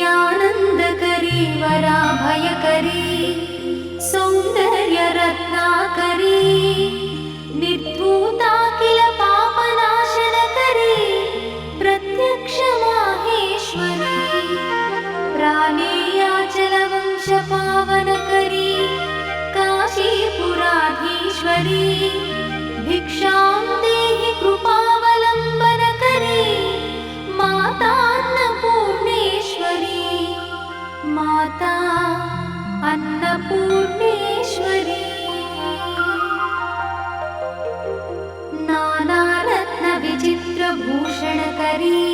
नित्यानन्दकरी वराभयकरी सौन्दर्यरत्नाकरी निर्धूताखिल पापनाशनकरी प्रत्यक्षमाहेश्वरी प्राणेयाचलवंशपावनकरी काशीपुराधीश्वरी भिक्षां देहि कृपावलम्बनकरी मातान्नपूर्णेश्वरी माता अन्नपूर्णेश्वरी नानारत्नविचित्रभूषणकरी